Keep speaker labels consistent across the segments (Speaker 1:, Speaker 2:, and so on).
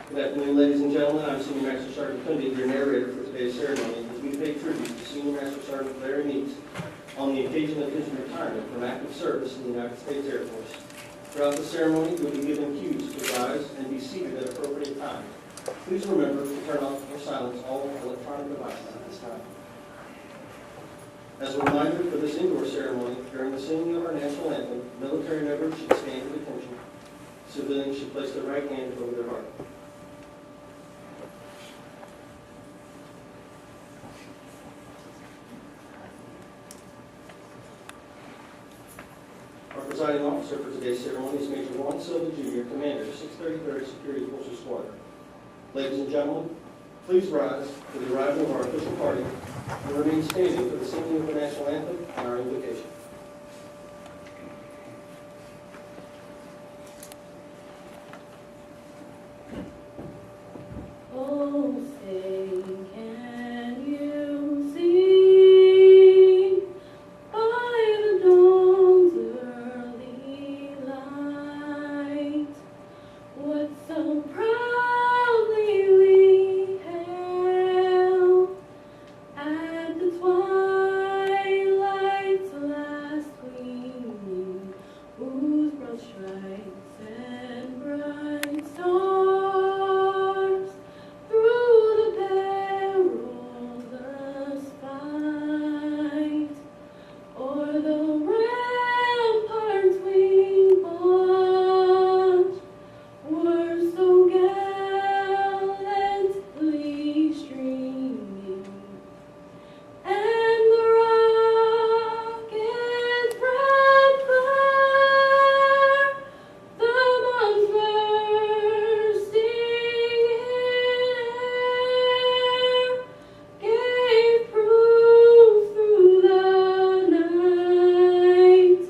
Speaker 1: Good afternoon, ladies and gentlemen. I'm Senior Master Sergeant Cundy, your narrator for today's ceremony, as we pay tribute to Senior Master Sergeant Larry Meeks on the occasion of his retirement from active service in the United States Air Force. Throughout the ceremony, you'll be given cues to rise and be seated at appropriate time. Please remember to turn off or silence all electronic devices at this time. As a reminder for this indoor ceremony, during the singing of our national anthem, military members should stand at attention. Civilians should place their right hand over their heart. Our presiding officer for today's ceremony is Major Juan Silva Jr., Commander, 633rd Security Forces Squadron. Ladies and gentlemen, please rise for the arrival of our official party and remain standing for the singing of the national anthem and our invocation.
Speaker 2: Oh, say, can you see by the dawn's early light what so proudly we hailed at the twilight's last gleaming, whose broad stripes and bright stars through the perilous fight, o'er the ramparts we watched, were so gallantly streaming, and the rocket's red glare, the bombs bursting in air, gave proof through the night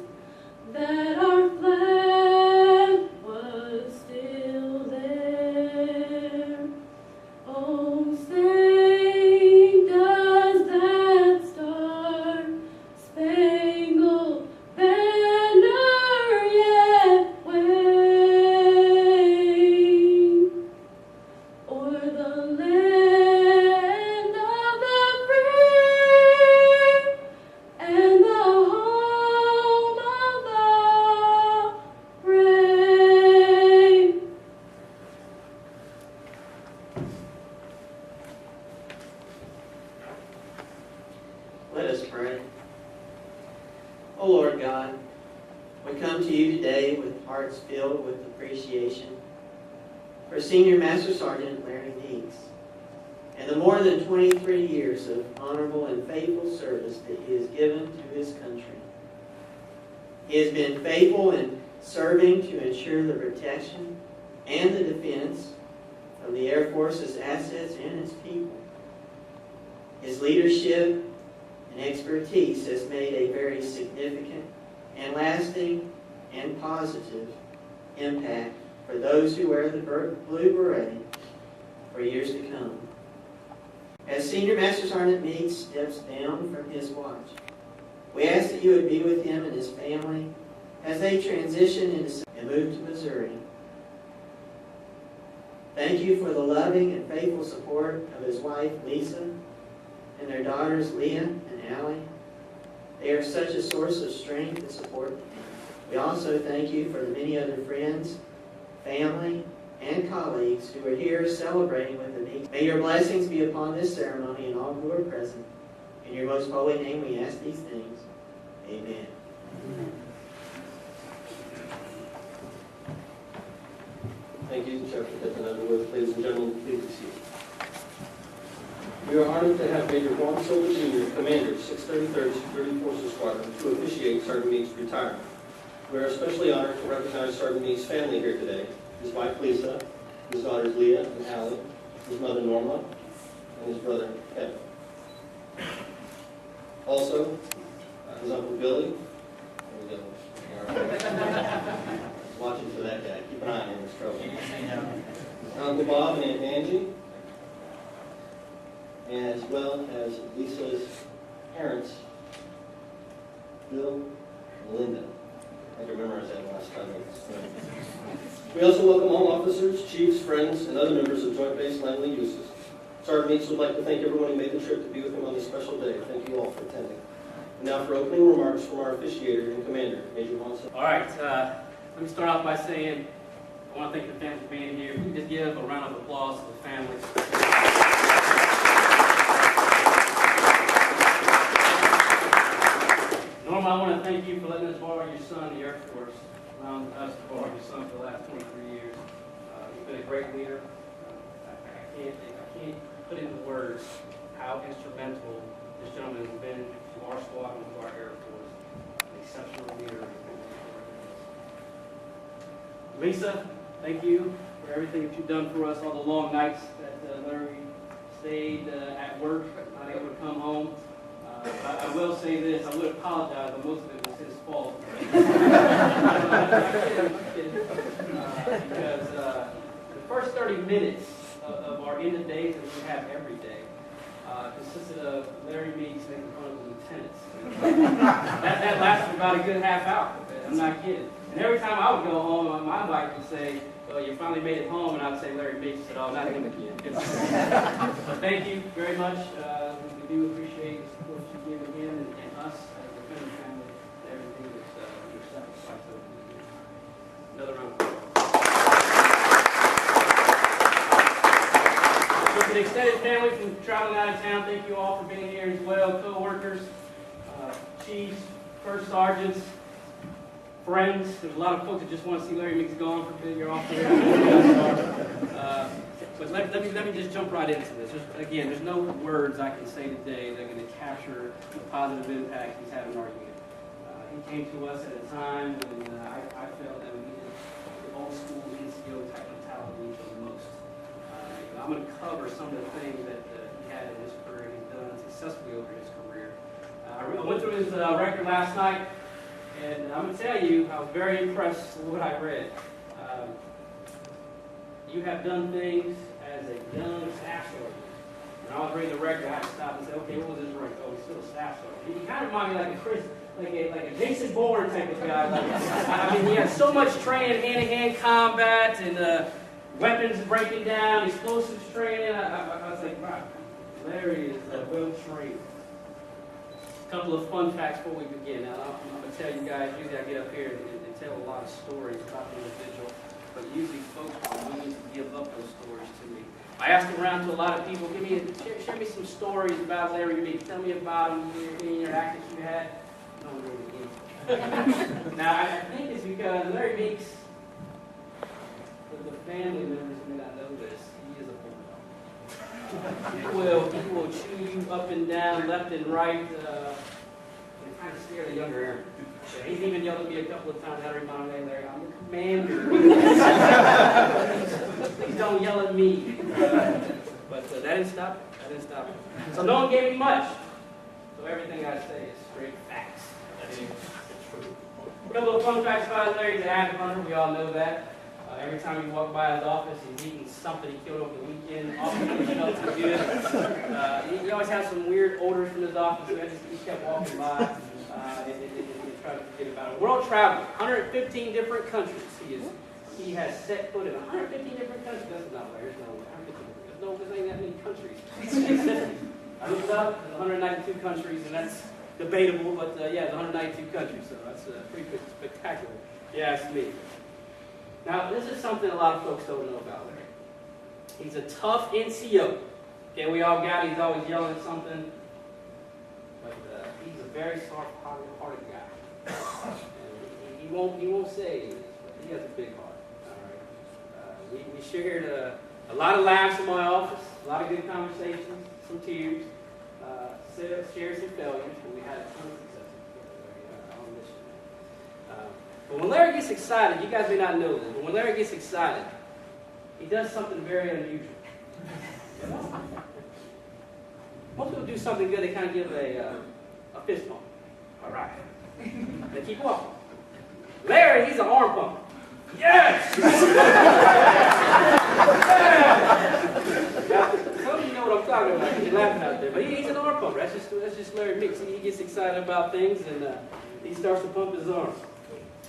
Speaker 2: that our flag was still there. Oh, say, does that star-spangled banner yet wave o'er the land of the free and the home of the brave?
Speaker 3: Let us pray. O Lord God, we come to you today with hearts filled with appreciation for Senior Master Sergeant Larry Meeks and the more than 23 years of honorable and faithful service that he has given to his country. He has been faithful in serving to ensure the protection and the defense of the Air Force's assets and its people. His leadership and expertise has made a very significant and lasting and positive impact for those who wear the blue beret for years to come. As Senior Master Sergeant Meeks steps down from his watch, we ask that you would be with him and his family as they transition and move to Missouri. Thank you for the loving and faithful support of his wife, Lisa, and their daughters, Leah and Allie. They are such a source of strength and support. We also thank you for the many other friends, family, and colleagues who are here celebrating with the Meeks. May your blessings be upon this ceremony and all who are present. In your most holy name we ask these things. Amen.
Speaker 1: Thank you, Chapter Captain Underwood. Ladies and gentlemen, please be seated. We are honored to have Major Juan Silva Jr., Commander, 633rd Security Forces Squadron, to officiate Sergeant Meeks' retirement. We are especially honored to recognize Sergeant Meeks' family here today: his wife Lisa, his daughters Leah and Allie, his mother Norma, and his brother Kevin. Also, his uncle Billy. There we go. All right. Watching for that guy. Keep an eye on him. He's trouble. Uncle Bob and Aunt Angie, as well as Lisa's parents, Bill and Linda. I can memorize that last time. We also welcome all officers, chiefs, friends, and other members of Joint Base Langley Uses. Sergeant Meeks would like to thank everyone who made the trip to be with him on this special day. Thank you all for attending. And now for opening remarks from our officiator and commander, Major Monson.
Speaker 4: All right, let me start off by saying I want to thank the family for being here. We can just give a round of applause to the family. Norma, I want to thank you for letting us borrow your son, the Air Force, allowing us to borrow your son for the last 23 years. He's been a great leader. I can't put into words how instrumental this gentleman has been to our squad and to our Air Force. An exceptional leader. Lisa, thank you for everything that you've done for us, all the long nights that Larry stayed at work, not able to come home. I will say this, I would apologize, but most of it was his fault. Because the first 30 minutes of our end of days that we have every day consisted of Larry Meeks making fun of the lieutenants. that lasted about a good half hour. I'm not kidding. And every time I would go home, my wife would say, "Well, you finally made it home," and I'd say, "Larry Meeks." Said, "Oh, not him again." So thank you very much. We do appreciate the support you give him and us as a family, everything that you're sacrificed over the years. Another round of applause. So to the extended family from traveling out of town, thank you all for being here as well. Co-workers, chiefs, first sergeants, friends. There's a lot of folks that just want to see Larry Meeks gone for a bit. You're off there. But let me just jump right into this. There's no words I can say today that are going to capture the positive impact he's had on our unit. He came to us at a time when I felt that we needed the old school NCO type mentality the most. I'm going to cover some of the things that he had in his career, he's done successfully over his career. I went through his record last night, and I'm going to tell you, I was very impressed with what I read. You have done things as a young staff sergeant. When I was reading the record, I had to stop and say, okay, what was his rank? Oh, he's still a staff sergeant. He kind of reminded me like a Jason Bourne type of guy. I mean, he had so much training, hand-to-hand combat, and weapons breaking down, explosives training. I was like, wow, Larry is well trained. A couple of fun facts before we begin. Now, I'm going to tell you guys, usually I get up here and tell a lot of stories about the individual, but usually folks are willing to give up those stories to me. I asked around to a lot of people, share me some stories about Larry Meeks. Tell me about him, any interactions you had. No, really. Now, I think it's because Larry Meeks, the family members may not know this, he is a bulldog. He will chew you up and down, left and right, and kind of scare the younger Aaron. He's even yelled at me a couple of times. I remind me, Larry, I'm the commander. Please don't yell at me. But that didn't stop it. That didn't stop it. So no one gave me much. So everything I say is straight facts. That's true. A couple of fun facts about Larry. He's an avid hunter. We all know that. Every time you walk by his office, he's eating something he killed over the weekend. Often he smells good. He always has some weird odors from his office, so I just kept walking by and tried to forget about it. World traveler, 115 different countries. He has set foot in 115 different countries. That's not Larry. There's ain't that many countries. I looked it up. There's 192 countries, and that's debatable, but yeah, it's 192 countries, so that's pretty spectacular. Yeah, it's me. Now, this is something a lot of folks don't know about Larry. He's a tough NCO. Okay, we all got it. He's always yelling at something. But he's a very soft-hearted guy. And he won't say anything, but he has a big heart. All right. We shared a lot of laughs in my office, a lot of good conversations, some tears, shared some failures, but we had a ton of success together on this mission. But when Larry gets excited, you guys may not know this, but when Larry gets excited, he does something very unusual. Most people do something good, they kind of give a fist bump. All right. They keep walking. Larry, he's an arm pump. Yes! Now, some of you know what I'm talking about. You're laughing out there. But he's an arm pumper. That's just Larry Meeks. He gets excited about things, and he starts to pump his arms.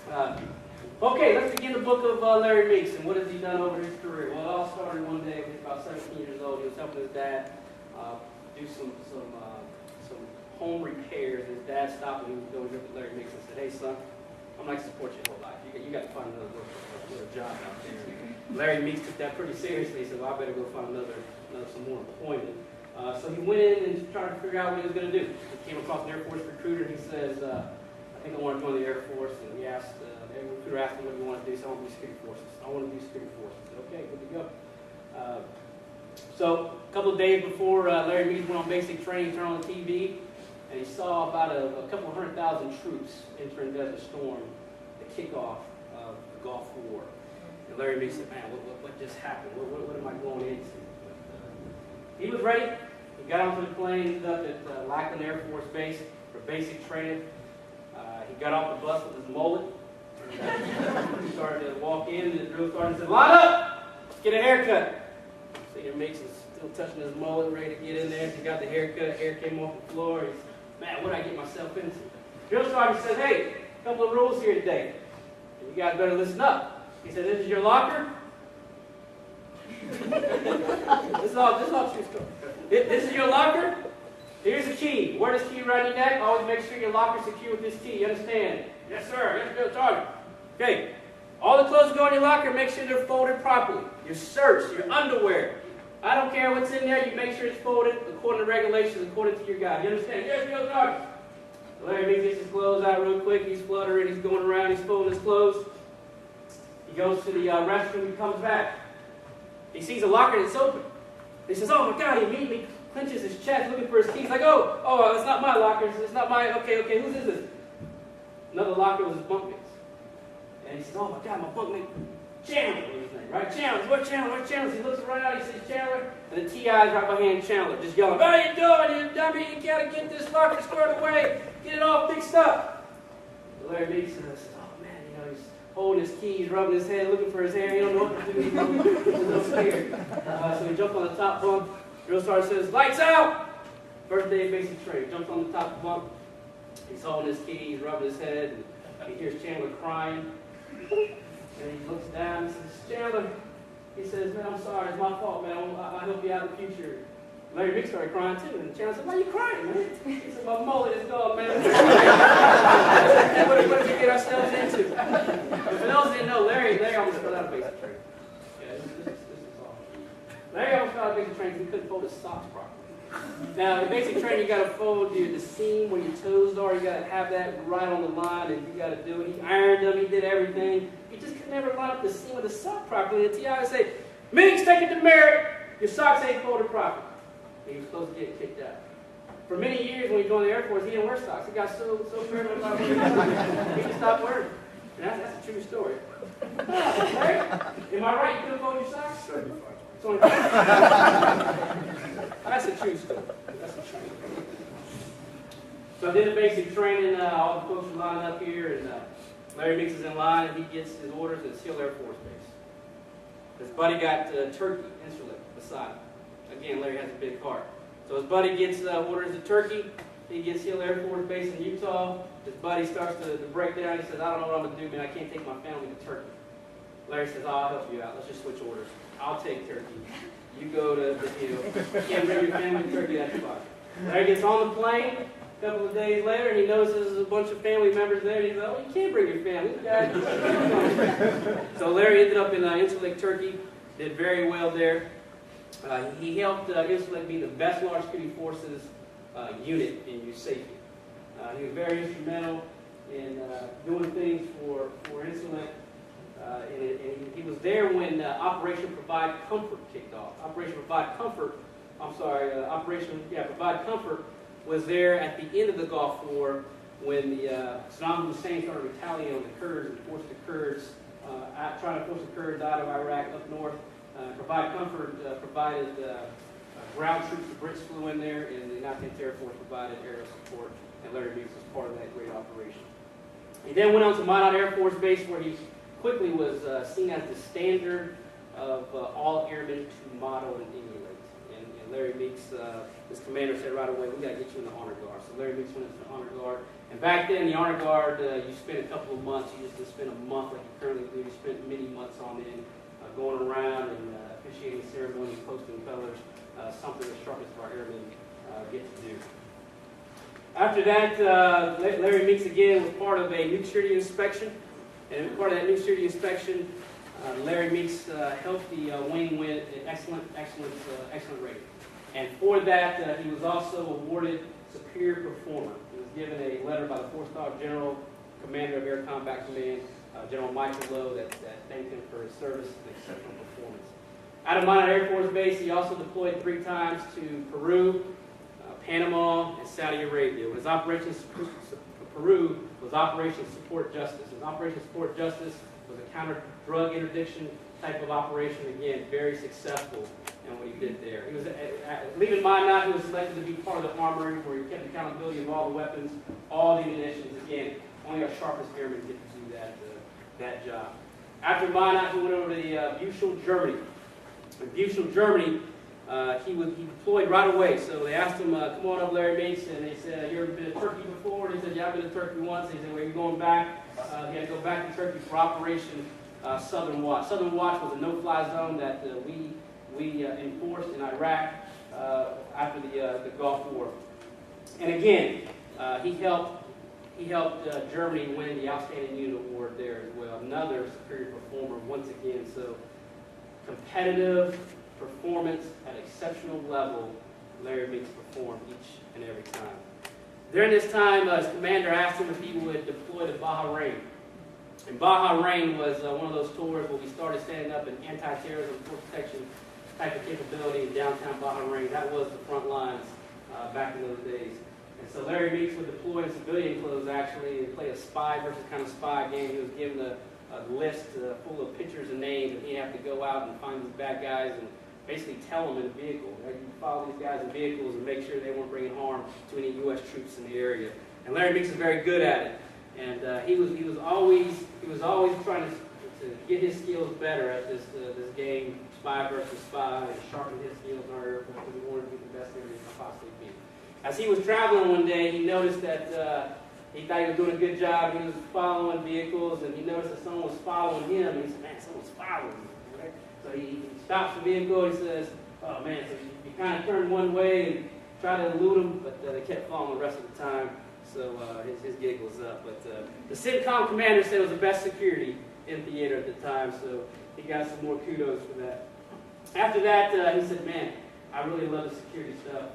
Speaker 4: Okay, let's begin the book of Larry Meeks, and what has he done over his career? Well, it all started one day when he was about 17 years old. He was helping his dad do some home repairs. His dad stopped him. He was going to look at Larry Meeks and said, "Hey, son, I'm like to support you your whole life. You got to find another job out there." Larry Meeks took that pretty seriously. He said, "Well, I better go find some more employment." So he went in and tried to figure out what he was going to do. He came across an Air Force recruiter. He says, "I think I want to join the Air Force." And he asked, the recruiter asked him what he wanted to do. He said, "I want to do security forces." "I want to do security forces." He said, "Okay, good to go." So a couple of days before Larry Meeks went on basic training, turned on the TV, and he saw about a couple 100,000 troops entering Desert Storm, the kickoff of the Gulf War. And Larry Meeks said, "Man, what just happened? What am I going into?" But, he was ready. He got onto the plane, ended up at Lackland Air Force Base for basic training. He got off the bus with his mullet. He started to walk in, and the drill sergeant said, "Line up! Let's get a haircut." So your Meeks is still touching his mullet, ready to get in there. So he got the haircut, hair came off the floor. He said, "Man, what did I get myself into?" Drill sergeant said, "Hey, a couple of rules here today. You guys better listen up." He said, "This is your locker." This is all true story. This is your locker. Here's the key. Wear this key around your neck. Always make sure your locker's secure with this key. You understand? "Yes, sir. Yes, Drill sergeant." Okay. All the clothes go in your locker. Make sure they're folded properly. Your shirts, your underwear. I don't care what's in there. You make sure it's folded according to regulations, according to your guy. You understand? "Yes, Drill sergeant." Larry Meeks gets his clothes out real quick. He's fluttering. He's going around. He's folding his clothes. He goes to the restroom. He comes back. He sees a locker that's open. He says, "Oh my God!" He immediately clenches his chest, looking for his keys. Like, "Oh, it's not my locker. It's not my. Okay, whose is this?" Another locker was his bunkmate's. And he says, "Oh my God, my bunkmate, Chandler was his name, right? Chandler. Where's Chandler? Where's Chandler?" He looks around. He sees Chandler, and the TI's right behind Chandler, just yelling, "What are you doing, you dummy? You gotta get this locker squared away. Get it all fixed up." So Larry Meeks says, "Oh man, he's holding his keys, rubbing his head, looking for his hair. He don't know what to do. He's a little scared." So he jumps on the top bunk. Drill sergeant says, "Lights out!" First day of basic training. Jumps on the top bunk. He's holding his keys, rubbing his head, and he hears Chandler crying. And he looks down and says, "Chandler," he says, "Man, I'm sorry. It's my fault, man. I'll help you out in the future." Larry Meeks started crying too. And Chandler said, "Why are you crying, man?" He said, "My mullet is gone, man." What did we get ourselves into? But for those who didn't know, Larry almost fell out of basic training. Yeah, this is all. Larry almost fell out of basic training because he couldn't fold his socks properly. Now, in basic training, you got to fold the seam where your toes are. You got to have that right on the line, and you got to do it. He ironed them. He did everything. He just could never line up the seam of the sock properly. The TI would say, "Meeks, take it to merit. Your socks ain't folded properly." And he was supposed to get kicked out. For many years, when he joined the Air Force, he didn't wear socks. He got so paranoid about wearing socks, he just stopped wearing them. And that's a true story. Right? Am I right? You couldn't fold your socks? It's only That's a true story. That's a true story. So I did the basic training. All the folks were lining up here, and Larry Meeks is in line, and he gets his orders at SEAL Air Force Base. His buddy got turkey instrument beside him. Again, Larry has a big heart. So his buddy gets orders at Turkey. He gets SEAL Air Force Base in Utah. His buddy starts to break down. He says, "I don't know what I'm going to do, man. I can't take my family to Turkey." Larry says, "I'll help you out. Let's just switch orders. I'll take Turkey. You go to the deal. You can't bring your family to Turkey, that's fine." Larry gets on the plane. A couple of days later, and he notices there's a bunch of family members there. And he's like, "Oh, you can't bring your family. You guys." So Larry ended up in Incirlik, Turkey. Did very well there. He helped Incirlik be the best large security forces unit in use safety. He was very instrumental in doing things for Incirlik. And he was there when Operation Provide Comfort kicked off. Operation Provide Comfort was there at the end of the Gulf War when the Saddam Hussein started retaliating on the Kurds and forced the Kurds, trying to force the Kurds out of Iraq up north. Provide Comfort provided ground troops. The Brits flew in there, and the United States Air Force provided aerial support, and Larry Meeks was part of that great operation. He then went on to Minot Air Force Base, where he quickly was seen as the standard of all airmen to model and emulate. And Larry Meeks, his commander said right away, we got to get you in the honor guard. So Larry Meeks went into the honor guard. And back then, the honor guard, you spent a couple of months. You just didn't spend a month like you currently do. You spent many months on end, going around and officiating ceremonies, posting colors, something the sharpest of our airmen get to do. After that, Larry Meeks again was part of a new security inspection. And as part of that new security inspection, Larry Meeks helped the wing win an excellent rating. And for that, he was also awarded Superior Performer. He was given a letter by the 4-star General Commander of Air Combat Command, General Michael Lowe, that thanked him for his service and exceptional performance. Out of Minot Air Force Base, he also deployed 3 times to Peru, Panama, and Saudi Arabia. His operations Peru was Operation Support Justice. And Operation Support Justice was a counter-drug interdiction type of operation. Again, very successful in what he did there. He was leaving Minot. He was selected to be part of the armory where he kept accountability of all the weapons, all the munitions. Again, only our sharpest airmen get to do that job. After Minot, he went over to Buchel, Germany. In Buchel, Germany, he deployed right away. So they asked him, come on up, Larry Meeks, and they said, you ever been to Turkey before? And he said, yeah, I've been to Turkey once. He said, well, you're going back. He had to go back to Turkey for Operation Southern Watch. Southern Watch was a no-fly zone that we enforced in Iraq after the Gulf War. And again, he helped Germany win the Outstanding Unit Award there as well. Another superior performer once again. So competitive performance at exceptional level, Larry Meeks performed each and every time. During this time, his commander asked him if he would deploy to Bahrain. And Bahrain was one of those tours where we started standing up an anti-terrorism force protection type of capability in downtown Bahrain. That was the front lines back in those days. And so Larry Meeks would deploy in civilian clothes actually and play a spy versus kind of spy game. He was given a list full of pictures and names, and he'd have to go out and find these bad guys and basically tell them in a vehicle. You follow these guys in vehicles and make sure they weren't bringing harm to any U.S. troops in the area. And Larry Meeks is very good at it. And he was always trying to get his skills better at this game, spy versus spy, and sharpen his skills in our area because we wanted to be the best areas he could possibly be. As he was traveling one day, he noticed that he thought he was doing a good job. He was following vehicles, and he noticed that someone was following him. And he said, "Man, someone's following me." Right? So he stops the vehicle. He says, "Oh man!" So he kind of turned one way and tried to elude him, but they kept following the rest of the time. So his gig was up. But the CENTCOM commander said it was the best security in theater at the time, so he got some more kudos for that. After that, he said, "Man, I really love the security stuff."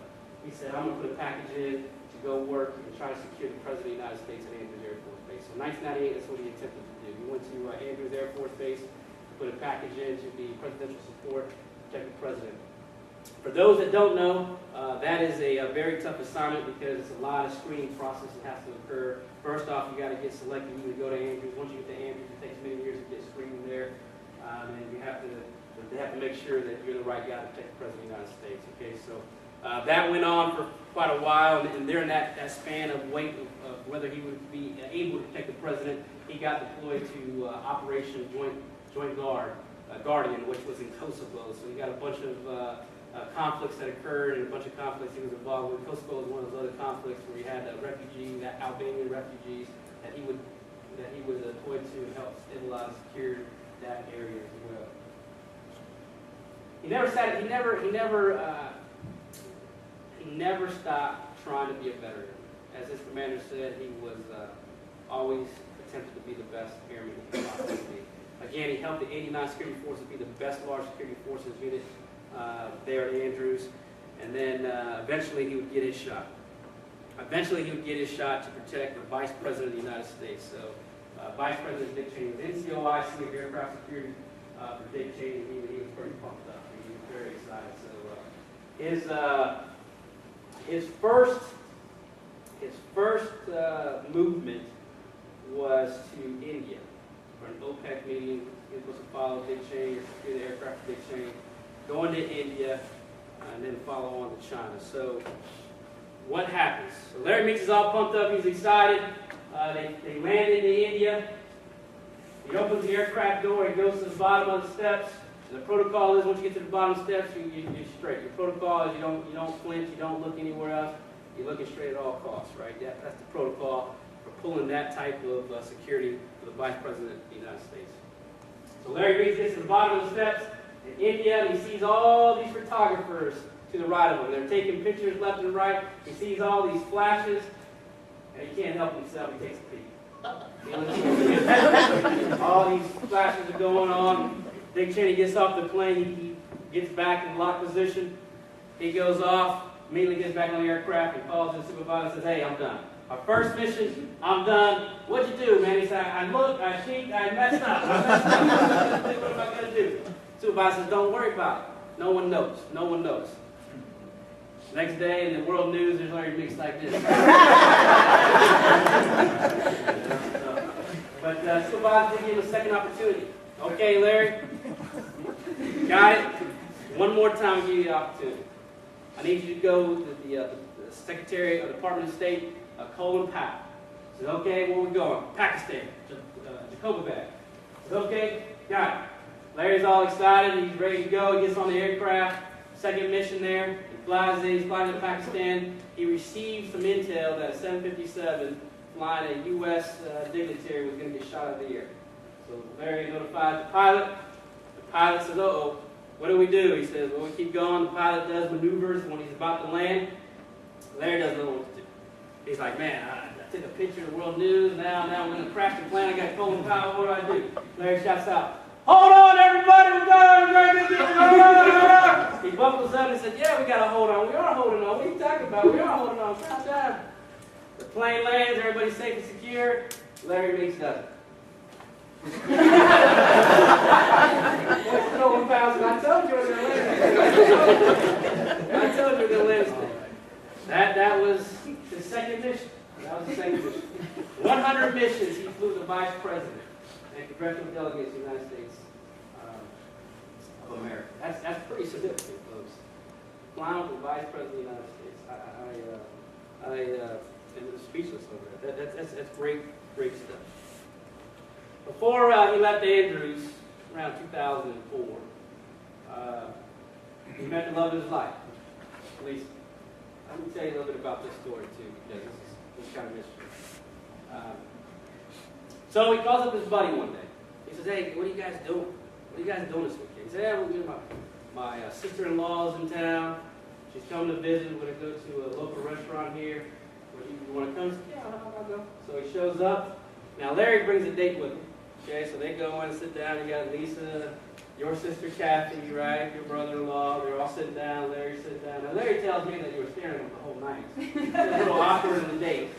Speaker 4: He said, "I'm going to put a package in to go work and try to secure the President of the United States at Andrews Air Force Base." So 1998, that's what he attempted to do. He went to Andrews Air Force Base to put a package in to be presidential support to protect the President. For those that don't know, that is a very tough assignment because it's a lot of screening process that has to occur. First off, you got to get selected. You go to Andrews. Once you get to Andrews, it takes many years to get screened there, and they have to make sure that you're the right guy to protect the President of the United States. Okay, so that went on for quite a while, and during that span of wait of whether he would be able to protect the President, he got deployed to Operation Joint Guardian, which was in Kosovo. So he got a bunch of conflicts that occurred, and a bunch of conflicts he was involved with. Kosovo was one of those other conflicts where he had refugees, Albanian refugees, that he would deploy to and help stabilize and secure that area as well. He never stopped trying to be a better airman. As his commander said, he was always attempted to be the best airman he could possibly be. Again, he helped the 89th Security Forces be the best large security forces unit there at Andrews, and then eventually he would get his shot. Eventually he would get his shot to protect the Vice President of the United States. So Vice President Dick Cheney was NCOIC of Aircraft Security for Dick Cheney. He was pretty pumped up. He was very excited. So his first movement was to India for an OPEC meeting. He was supposed to follow Dick Cheney or secure the aircraft for Dick Cheney, going to India, and then follow on to China. So what happens? So Larry Meeks is all pumped up. He's excited. They land into India. He opens the aircraft door. He goes to the bottom of the steps. And the protocol is once you get to the bottom steps, you're straight. Your protocol is you don't flinch, you don't look anywhere else. You're looking straight at all costs, right? That's the protocol for pulling that type of security for the Vice President of the United States. So Larry Meeks gets to the bottom of the steps in India, and he sees all these photographers to the right of him. They're taking pictures left and right. He sees all these flashes, and he can't help himself. He takes a peek. All these flashes are going on. Dick Cheney gets off the plane. He gets back in lock position. He goes off, immediately gets back on the aircraft and calls his supervisor and says, hey, I'm done. Our first mission, I'm done. What'd you do, man? He said, I looked, I cheated, I messed up. What am I going to do? Supervisor says, don't worry about it. No one knows. No one knows. Next day in the world news, there's Larry Meeks like this. But supervisor did give him a second opportunity. Okay, Larry, got it. One more time, I'll give you the opportunity. I need you to go to the Secretary of the Department of State, Colin Powell. He said, okay, where we going? Pakistan, Jacobabad. He said, okay, got it. Larry's all excited. He's ready to go. He gets on the aircraft. Second mission there. He flies in. He's flying to Pakistan. He receives some intel that a 757 flying a U.S. dignitary was going to get shot out of the air. So Larry notifies the pilot. The pilot says, uh-oh, what do we do? He says, well, we keep going. The pilot does maneuvers when he's about to land. Larry doesn't know what to do. He's like, man, I took a picture of the world news. Now I'm going to crash the plane. I got Colin Powell. What do I do? Larry shouts out, hold on, everybody. We're going. He buckles up and said, yeah, we got to hold on. We are holding on. What are you talking about? We are holding on. Calm down. The plane lands. Everybody's safe and secure. Larry Meeks doesn't. Colin Powell said, I told you we were going to land. I told you we were going to land. That was his second mission. That was the second mission. 100 missions he flew the Vice President and congressional delegates of the United States of America. That's pretty significant, folks. Flying with the Vice President of the United States. I am speechless over that. That's great stuff. Before he left Andrews, around 2004, he met the love of his life. At least, let me tell you a little bit about this story too, because this kind of mystery. So he calls up his buddy one day. He says, hey, what are you guys doing? What are you guys doing this weekend? He said, yeah, my sister-in-law's in town. She's coming to visit. We're going to go to a local restaurant here. You want to come? He said, yeah, I'll go. So he shows up. Now, Larry brings a date with him. Okay, so they go and sit down. You got Lisa, your sister Kathy, right? Your brother-in-law. They're all sitting down. Larry sits down. Now, Larry tells me that you were staring at him the whole night. It's a little awkward in the date.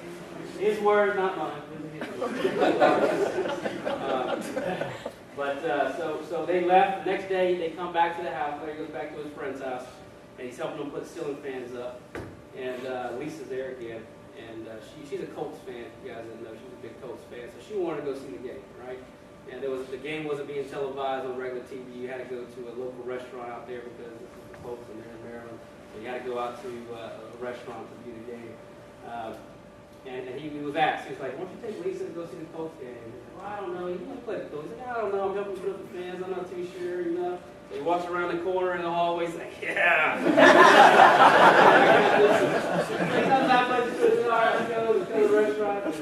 Speaker 4: His words, not mine. So they left. The next day, they come back to the house. Larry goes back to his friend's house, and he's helping them put ceiling fans up. And Lisa's there again. And she's a Colts fan. If you guys didn't know, she's a big Colts fan. So she wanted to go see the game, right? And the game wasn't being televised on regular TV. You had to go to a local restaurant out there because this is the Colts and they're in Maryland. So you had to go out to a restaurant to view the game. And he was asked, he was like, why don't you take Lisa to go see the Colts game? He said, well, I don't know. You want to play the Colts? He said, I don't know. I'm helping put up the fans. I'm not too sure, you know. So he walks around the corner in the hallway. He's like, yeah. He comes out, plays the Colts. All right, let's go to the restaurant. And,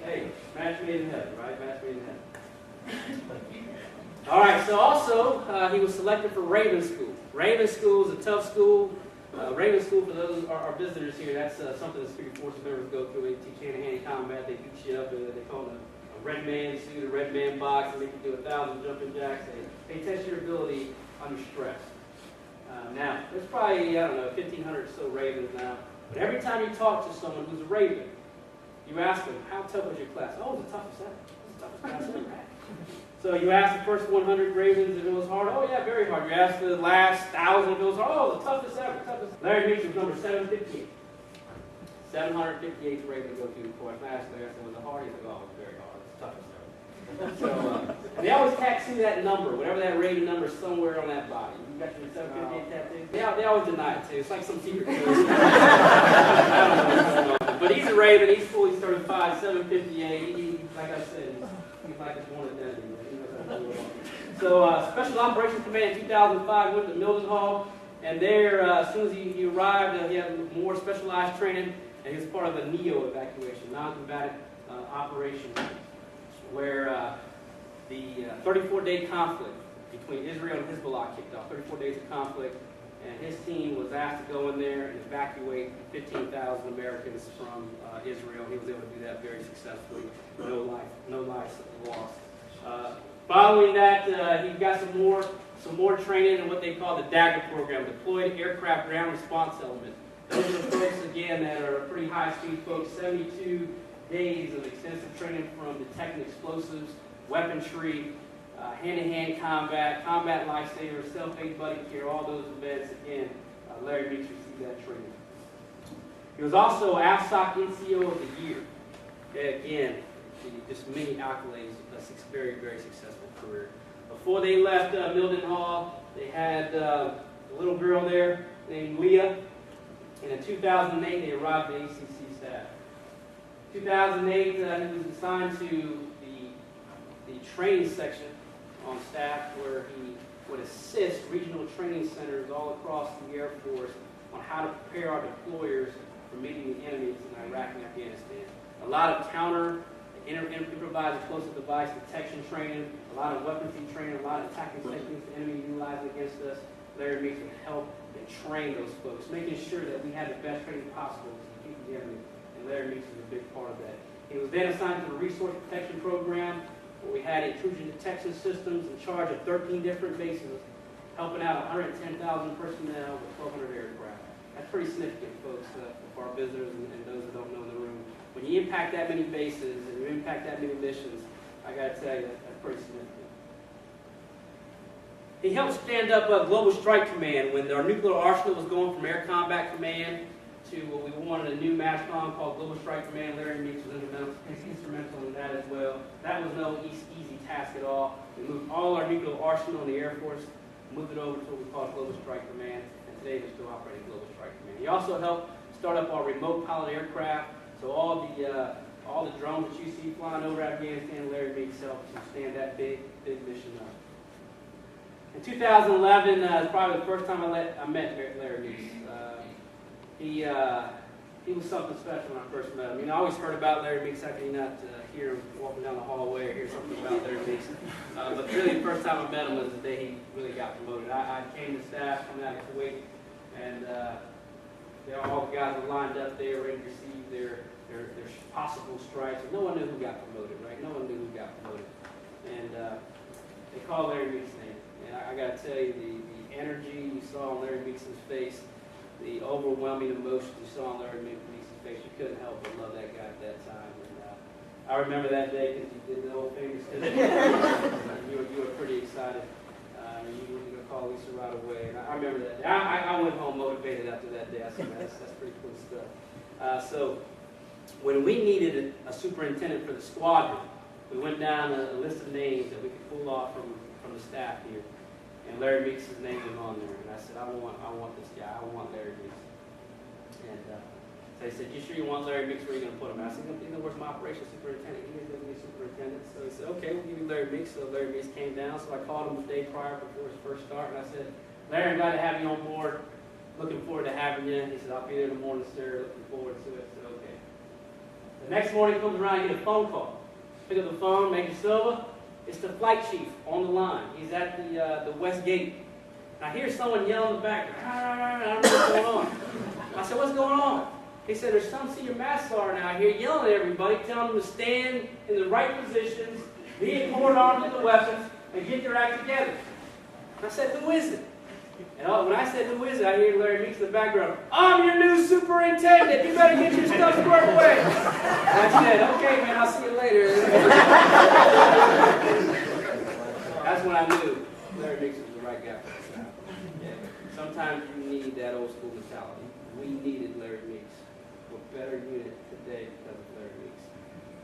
Speaker 4: hey, match made in heaven, right? Match made in heaven. All right, so also he was selected for Raven School. Raven School is a tough school. Raven School, for those our visitors here, that's something the Secret Forces members go through. They teach hand-to-hand combat. They beat you up. They call it a red man suit, a red man box, and they can do 1,000 jumping jacks. They test your ability under stress. Now, there's probably, I don't know, 1,500 or so Ravens now. But every time you talk to someone who's a Raven, you ask them, how tough was your class? Oh, it was the toughest ever. It was the toughest class ever. So you ask the first 100 Ravens if it was hard. Oh, yeah, very hard. You ask the last 1,000 if it was hard. Oh, the toughest ever. Toughest. Larry Meeks was number 758. 758th Raven to go through the course. And I asked Larry, I said, was it hard? He said, oh, it was very hard. It's the toughest ever. So, and they always tattoo that number, whatever that Raven number is, somewhere on that body. You got your 758 tattoo? They always deny it, too. It's like some secret code. I don't know what's going on. But he's a Raven. He's fully certified, 758. Like I said, he's like a born identity. So Special Operations Command in 2005 went to Mildenhall, and there, as soon as he arrived, he had more specialized training, and he was part of the NEO evacuation, non-combatant operation, where the 34-day conflict between Israel and Hezbollah kicked off, 34 days of conflict, and his team was asked to go in there and evacuate 15,000 Americans from Israel. He was able to do that very successfully, no lives lost. Following that, he got some more training in what they call the DAGA program, Deployed Aircraft Ground Response Element. Those are the folks, again, that are pretty high-speed folks, 72 days of extensive training from detecting explosives, weaponry, hand-to-hand combat, combat lifesavers, self-aid buddy care, all those events. Again, Larry Meeks received that training. He was also AFSOC NCO of the Year. Again, just many accolades, a very, very successful career. Before they left Mildenhall, they had a little girl there named Leah. And in 2008, they arrived at ACC staff. 2008, he was assigned to the training section on staff, where he would assist regional training centers all across the Air Force on how to prepare our deployers for meeting the enemies in Iraq and Afghanistan. A lot of counter, improvised explosive device detection training, a lot of weaponry training, a lot of tactics techniques the enemy utilizing against us. Larry Meeks would help and train those folks, making sure that we had the best training possible to defeat the enemy. And Larry Meeks was a big part of that. He was then assigned to the Resource Protection Program, where we had intrusion detection systems in charge of 13 different bases, helping out 110,000 personnel with 1,200 aircraft. That's pretty significant, folks, for our visitors and those that don't know in the room. When you impact that many bases and you impact that many missions, I got to tell you, that's pretty significant. He helped stand up a Global Strike Command when our nuclear arsenal was going from Air Combat Command to what we wanted a new MASCOM called Global Strike Command. Larry Meeks was instrumental in that as well. That was no easy task at all. We moved all our nuclear arsenal in the Air Force, moved it over to what we call Global Strike Command, and today we're still operating Global Strike Command. He also helped start up our remote pilot aircraft, so all the drones that you see flying over Afghanistan, Larry Meeks helped to stand that big mission up. In 2011, is probably the first time I met Larry Meeks. He was something special when I first met him. You know, I always heard about Larry Meeks. How can you not hear him walking down the hallway or hear something about Larry Meeks? But really, the first time I met him was the day he really got promoted. I came to staff coming out of Kuwait, and all the guys were lined up there ready to receive their possible stripes. And no one knew who got promoted, right? No one knew who got promoted. And they called Larry Meeks' name. And I got to tell you, the energy you saw on Larry Meeks' face, the overwhelming emotion you saw on Larry Meeks' face, you couldn't help but love that guy at that time. And I remember that day because you did the old famous you were pretty excited. You were going to call Lisa right away. And I remember that day. I went home motivated after that day. I said, that's pretty cool stuff. So when we needed a superintendent for the squadron, we went down a list of names that we could pull off from the staff here. And Larry Meeks' name was on there. And I said, I want this guy. I want Larry Meeks. And so they said, you sure you want Larry Meeks? Where are you going to put him? And I said, you know, where's my operations superintendent? He is going to be superintendent. So he said, okay, we'll give you Larry Meeks. So Larry Meeks came down. So I called him the day prior before his first start. And I said, Larry, I'm glad to have you on board. Looking forward to having you. He said, I'll be there in the morning, sir. Looking forward to it. I said, okay. The next morning comes around, I get a phone call. Pick up the phone, Major Silva. It's the flight chief on the line. He's at the West Gate. I hear someone yell in the back. I don't know what's going on. I said, what's going on? He said, there's some senior master sergeant out here yelling at everybody, telling them to stand in the right positions, be in forward arms with the weapons, and get their act together. I said, who is it? And when I said, who is it, I hear Larry Meeks in the background. I'm your new superintendent. You better get your stuff squared away. And I said, okay, man, I'll see you later. That's when I knew Larry Meeks was the right guy for the job. Yeah. Sometimes you need that old school mentality. We needed Larry Meeks. We're a better unit today because of Larry Meeks.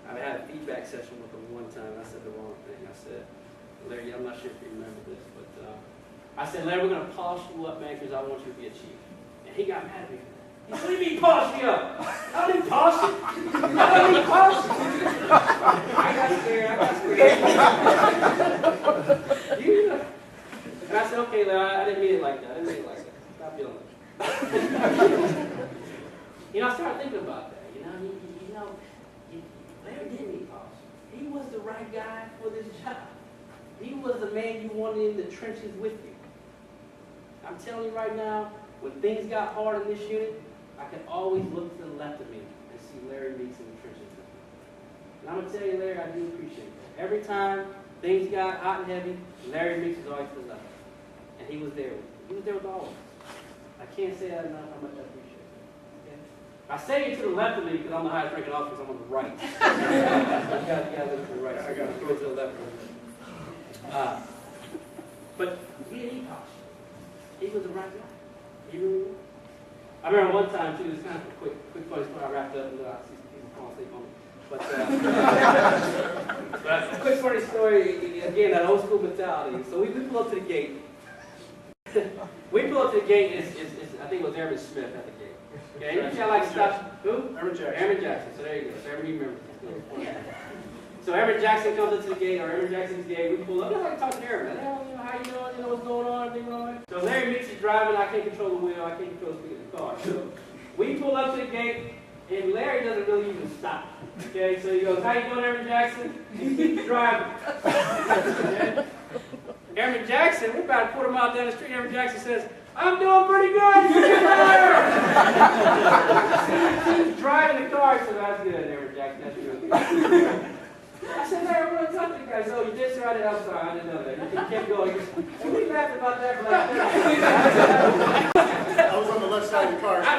Speaker 4: I had a feedback session with him one time, and I said the wrong thing. I said, Larry, I'm not sure if you remember this, but I said, Larry, we're going to polish you up, man, because I want you to be a chief. And he got mad at me. He said, what do you mean polish me up? I didn't polish it. I didn't polish it. I got scared. You okay, Larry, I didn't mean it like that. I didn't mean it like that. Stop feeling it. You know, I started thinking about that. Larry didn't need polish. He was the right guy for this job. He was the man you wanted in the trenches with you. I'm telling you right now, when things got hard in this unit, I could always look to the left of me and see Larry Meeks in the trenches with me. And I'm going to tell you, Larry, I do appreciate that. Every time things got hot and heavy, Larry Meeks was always to the left. And he was there with me. He was there with all of us. I can't say that enough how much I appreciate it. Okay? I say you to the left of me because I'm the highest ranking officer, I'm on the right. You gotta look to the right. So I got to throw it to the left of me. But he didn't eat polish. He was the right guy. He really was. I remember one time, too, this kind of a quick funny story. I wrapped up and I see some people falling asleep on me. But a quick funny story, again, that old school mentality. So we pull up to the gate. We pull up to the gate, I think it was Airman Smith at the gate. Okay, you can't like stop. Who? Airman Jackson. Airman Jackson. So there you go. So everybody remembers this. So Airman Jackson comes up to the gate, or Airman Jackson's gate. We pull up. I like talking to Airman. How you doing? You know what's going on? Everything all right? So Larry Meeks is driving. I can't control the wheel. I can't control the speed of the car. So we pull up to the gate, and Larry doesn't really even stop. Okay, so he goes, "How you doing, Airman Jackson?" He keeps driving. Okay? Airman Jackson, we're about a quarter mile down the street. Airman Jackson says, "I'm doing pretty good. He's driving the car. So that's good, Airman Jackson. That's good. I said, "Larry, what are you talking to the guy?" "Oh, you did, sir. I did. I'm sorry. I didn't know that." He kept going. And we laughed about that for like 10 minutes.
Speaker 5: I was on the left side of the car.
Speaker 4: That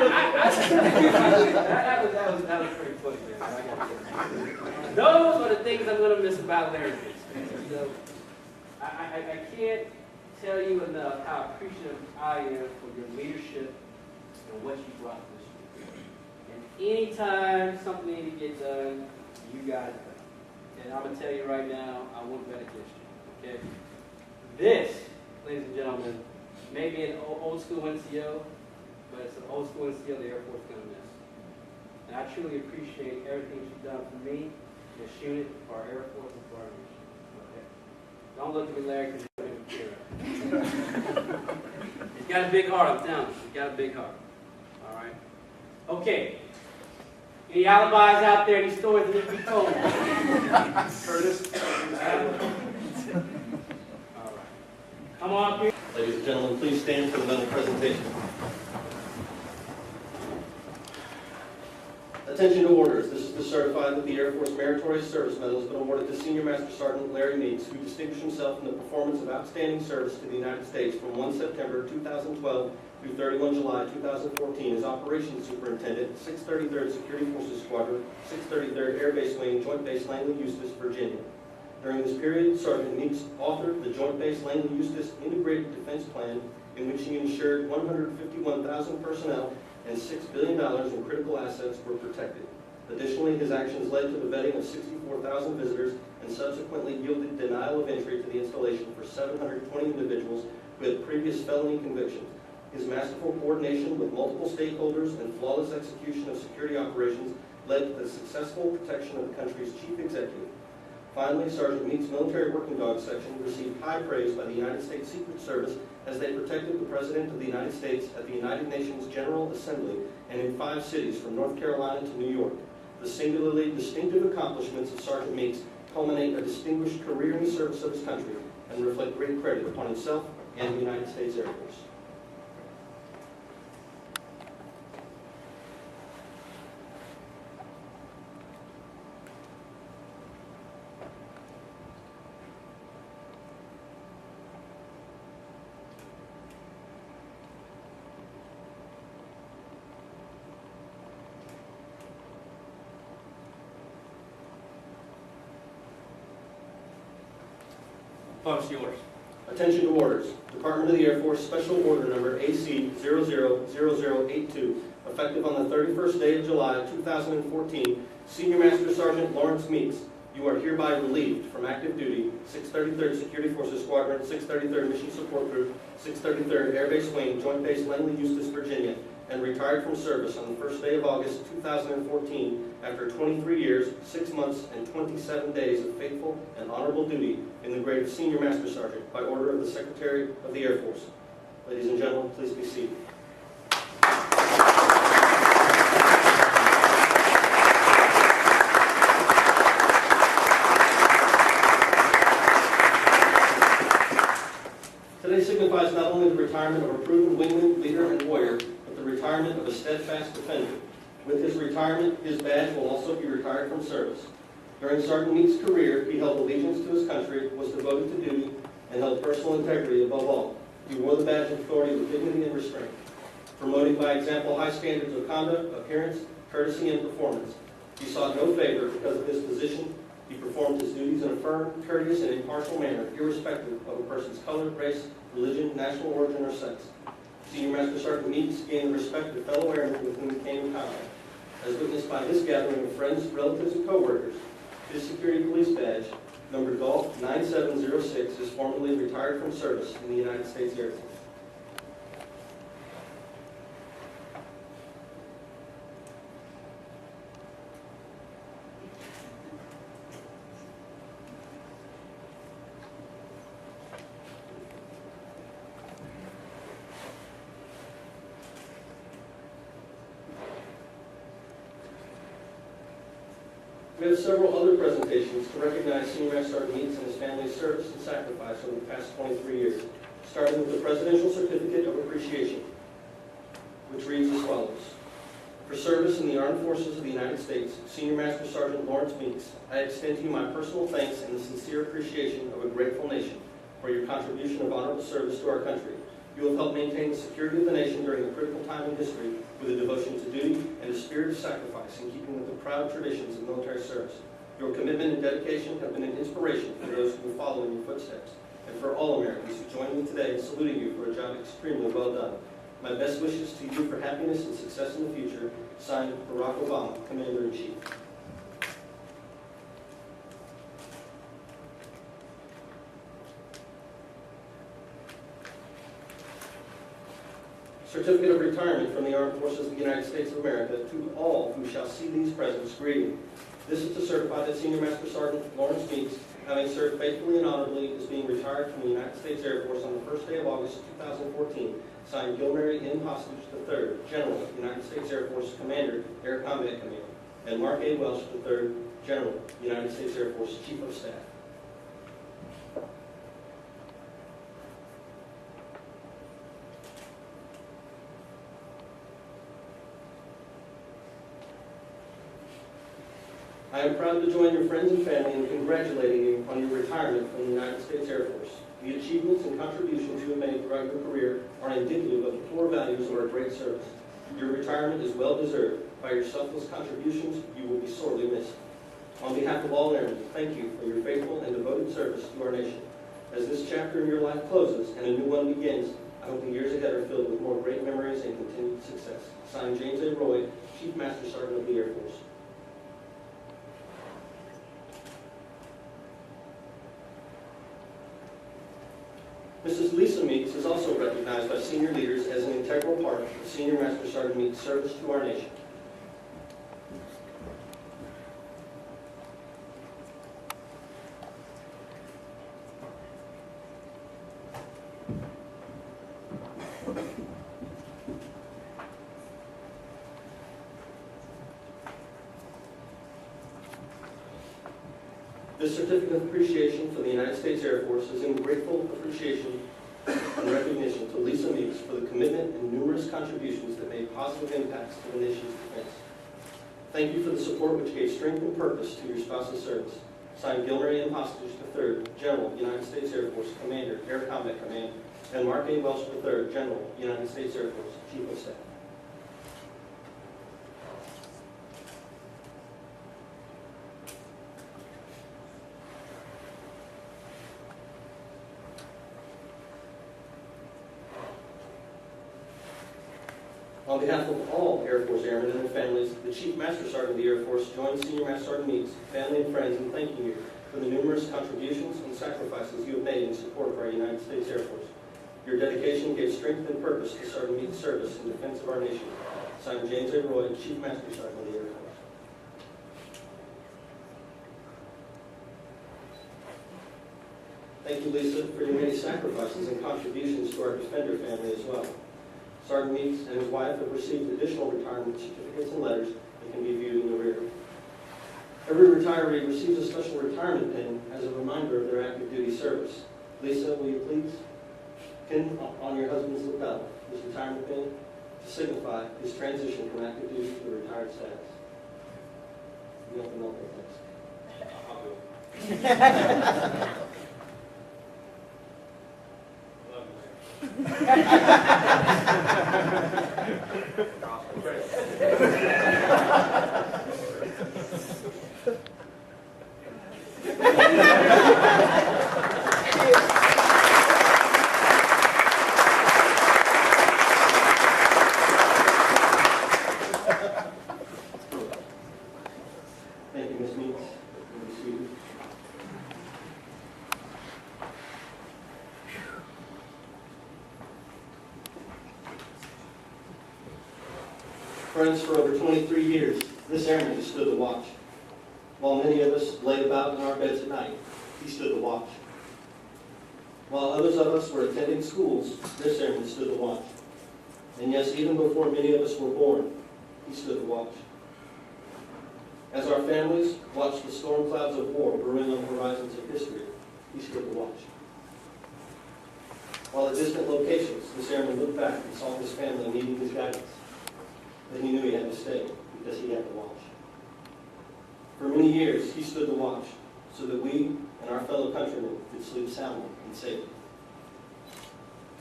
Speaker 4: was pretty funny, man. Those are the things I'm going to miss about Larry. You know, I can't tell you enough how appreciative I am for your leadership and what you brought to this year. And anytime something needs to get done, you got it done. And I'm going to tell you right now, I won't bet against you. Okay? This, ladies and gentlemen, may be an old school NCO, but it's an old school NCO the Air Force is going to miss. And I truly appreciate everything you've done for me, this unit, for our Air Force, and for our mission. Okay? Don't look at me, Larry, because you're going to be He's got a big heart, I'm telling you. He's got a big heart. All right? Okay. Any alibis out there, any stories that need to be told?
Speaker 5: Curtis.
Speaker 4: All right. Come on up here.
Speaker 1: Ladies and gentlemen, please stand for the medal presentation. Attention to orders. This is to certify that the Air Force Meritorious Service Medal has been awarded to Senior Master Sergeant Larry Meeks, who distinguished himself in the performance of outstanding service to the United States from 1 September 2012 through 31 July 2014 as Operations Superintendent, 633rd Security Forces Squadron, 633rd Air Base Wing, Joint Base Langley Eustis, Virginia. During this period, Sergeant Meeks authored the Joint Base Langley Eustis Integrated Defense Plan, in which he ensured 151,000 personnel and $6 billion in critical assets were protected. Additionally, his actions led to the vetting of 64,000 visitors and subsequently yielded denial of entry to the installation for 720 individuals who had previous felony convictions. His masterful coordination with multiple stakeholders and flawless execution of security operations led to the successful protection of the country's chief executive. Finally, Sergeant Meeks' military working dog section received high praise by the United States Secret Service as they protected the President of the United States at the United Nations General Assembly and in 5 cities from North Carolina to New York. The singularly distinctive accomplishments of Sergeant Meeks culminate a distinguished career in the service of his country and reflect great credit upon himself and the United States Air Force.
Speaker 4: Folks, yours.
Speaker 1: Attention to orders. Department of the Air Force Special Order Number AC 000082, effective on the 31st day of July 2014, Senior Master Sergeant Lawrence Meeks, you are hereby relieved from active duty, 633rd Security Forces Squadron, 633rd Mission Support Group, 633rd Air Base Wing, Joint Base Langley Eustis, Virginia, and retired from service on the first day of August 2014 after 23 years, 6 months, and 27 days of faithful and honorable duty in the grade of Senior Master Sergeant by order of the Secretary of the Air Force. Ladies and gentlemen, please be seated. Today signifies not only the retirement of a proven wingman, leader, and warrior, but the retirement of a steadfast defender. With his retirement, his badge will also be retired from service. During Sergeant Meeks' career, he held allegiance to his country, was devoted to duty, and held personal integrity above all. He wore the badge of authority with dignity and restraint, promoting by example high standards of conduct, appearance, courtesy, and performance. He sought no favor because of his position. He performed his duties in a firm, courteous, and impartial manner, irrespective of a person's color, race, religion, national origin, or sex. Senior Master Sergeant Meeks gained the respect of fellow airmen with whom he came in contact. As witnessed by this gathering of friends, relatives, and co-workers, his security police badge, number Golf 9706, is formally retired from service in the United States Air Force. We have several other presentations to recognize Senior Master Sergeant Meeks and his family's service and sacrifice over the past 23 years, starting with the Presidential Certificate of Appreciation, which reads as follows. For service in the Armed Forces of the United States, Senior Master Sergeant Lawrence Meeks, I extend to you my personal thanks and the sincere appreciation of a grateful nation for your contribution of honorable service to our country. You have helped maintain the security of the nation during a critical time in history with a devotion to duty and a spirit of sacrifice in keeping with the proud traditions of military service. Your commitment and dedication have been an inspiration for those who will follow in your footsteps, and for all Americans who join me today in saluting you for a job extremely well done. My best wishes to you for happiness and success in the future. Signed, Barack Obama, Commander-in-Chief. Certificate of Retirement from the Armed Forces of the United States of America to all who shall see these presents, greeting. This is to certify that Senior Master Sergeant Lawrence Meeks, having served faithfully and honorably, is being retired from the United States Air Force on the first day of August 2014. Signed, Gilmary N. Hostage III, General, United States Air Force, Commander, Air Combat Command, and Mark A. Welsh III, General, United States Air Force, Chief of Staff. I am proud to join your friends and family in congratulating you on your retirement from the United States Air Force. The achievements and contributions you have made throughout your career are indicative of the core values of our great service. Your retirement is well deserved. By your selfless contributions, you will be sorely missed. On behalf of all airmen, thank you for your faithful and devoted service to our nation. As this chapter in your life closes and a new one begins, I hope the years ahead are filled with more great memories and continued success. Signed, James A. Roy, Chief Master Sergeant of the Air Force. Mrs. Lisa Meeks is also recognized by senior leaders as an integral part of Senior Master Sergeant Meeks' service to our nation. This certificate of appreciation for the United States Air Force is in grateful appreciation and recognition to Lisa Meeks for the commitment and numerous contributions that made positive impacts to the nation's defense. Thank you for the support which gave strength and purpose to your spouse's service. Signed, Gilmary N. Hostage III, General, United States Air Force, Commander, Air Combat Command, and Mark A. Welsh III, General, United States Air Force, Chief of Staff. On behalf of all Air Force airmen and their families, the Chief Master Sergeant of the Air Force joins Senior Master Sergeant Meeks, family and friends in thanking you for the numerous contributions and sacrifices you have made in support of our United States Air Force. Your dedication gave strength and purpose to Sergeant Meeks' service in defense of our nation. Signed, James A. Roy, Chief Master Sergeant of the Air Force. Thank you, Lisa, for your many sacrifices and contributions to our Defender family as well. Sergeant Meeks and his wife have received additional retirement certificates and letters that can be viewed in the rear. Every retiree receives a special retirement pin as a reminder of their active duty service. Lisa, will you please pin on your husband's lapel his retirement pin to signify his transition from active duty to retired status. You have to know that. I'll do it. Thank you, Ms. Meeks. You may be seated. Friends, for over 23 years, this airman has stood the watch. While many of us laid about in our beds at night, he stood the watch. While others of us were attending schools, this airman stood the watch. And yes, even before many of us were born, he stood the watch. As our families watched the storm clouds of war brewing on the horizons of history, he stood the watch. While at distant locations, this airman looked back and saw his family needing his guidance. Then he knew he had to stay because he had to watch. For many years, he stood the watch so that we and our fellow countrymen could sleep soundly and safely.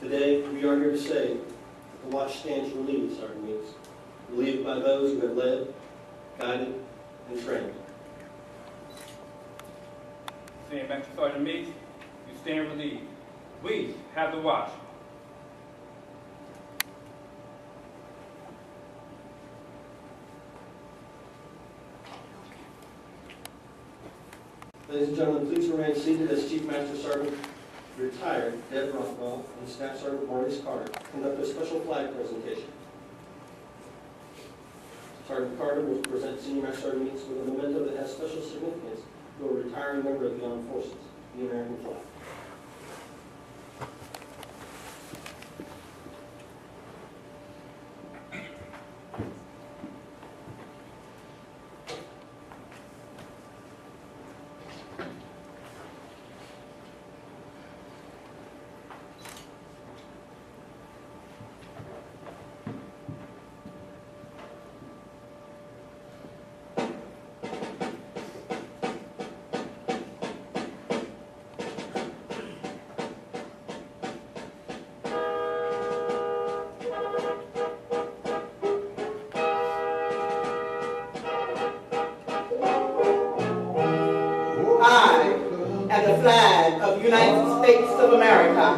Speaker 1: Today, we are here to say that the watch stands relieved, Sergeant Meeks, relieved by those who have led, guided, and trained.
Speaker 6: Senior Master Sergeant Meeks, you stand relieved. We have the watch.
Speaker 1: Ladies and gentlemen, please remain seated as Chief Master Sergeant retired Deb Rothwell and Staff Sergeant Maurice Carter conduct a special flag presentation. Sergeant Carter will present Senior Master Sergeant Meeks with a memento that has special significance to a retiring member of the armed forces, the American flag.
Speaker 3: I am the flag of the United States of America.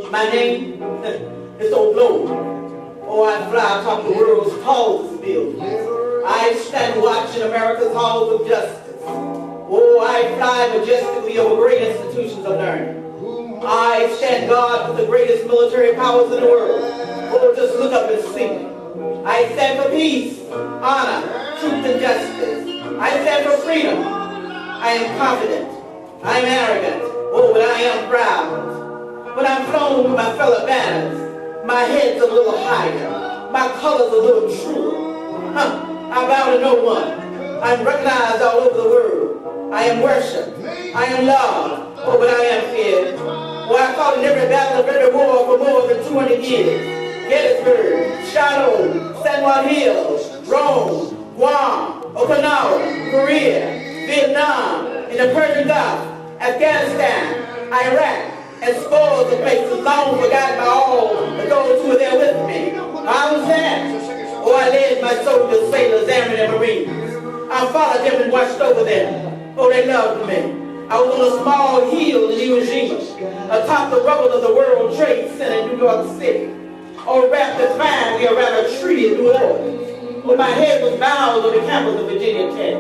Speaker 3: My name is O'Blow. Oh, I fly atop the world's tallest buildings. I stand watch in America's halls of justice. Oh, I fly majestically over great institutions of learning. I stand guard with the greatest military powers in the world. Oh, just look up and see. I stand for peace, honor, truth, and justice. I stand for freedom. I am confident. I am arrogant. Oh, but I am proud. When I'm flown with my fellow banners, my head's a little higher. My color's a little truer. I bow to no one. I'm recognized all over the world. I am worshipped. I am loved. Oh, but I am feared. Oh, I fought in every battle of every war for more than 200 years. Gettysburg, Shiloh, San Juan Hills, Rome, Guam, Okinawa, Korea, Vietnam, in the Persian Gulf, Afghanistan, Iraq, and scores of places long forgotten by all but those who were there with me. I was there. Oh, I led my soldiers, sailors, airmen, and marines. I followed them and watched over them. Oh, they loved me. I was on a small hill in Iwo Jima, atop the rubble of the World Trade Center in New York City, or wrapped as finely around a tree in New Orleans, where my head was bowed on the campus of Virginia Tech.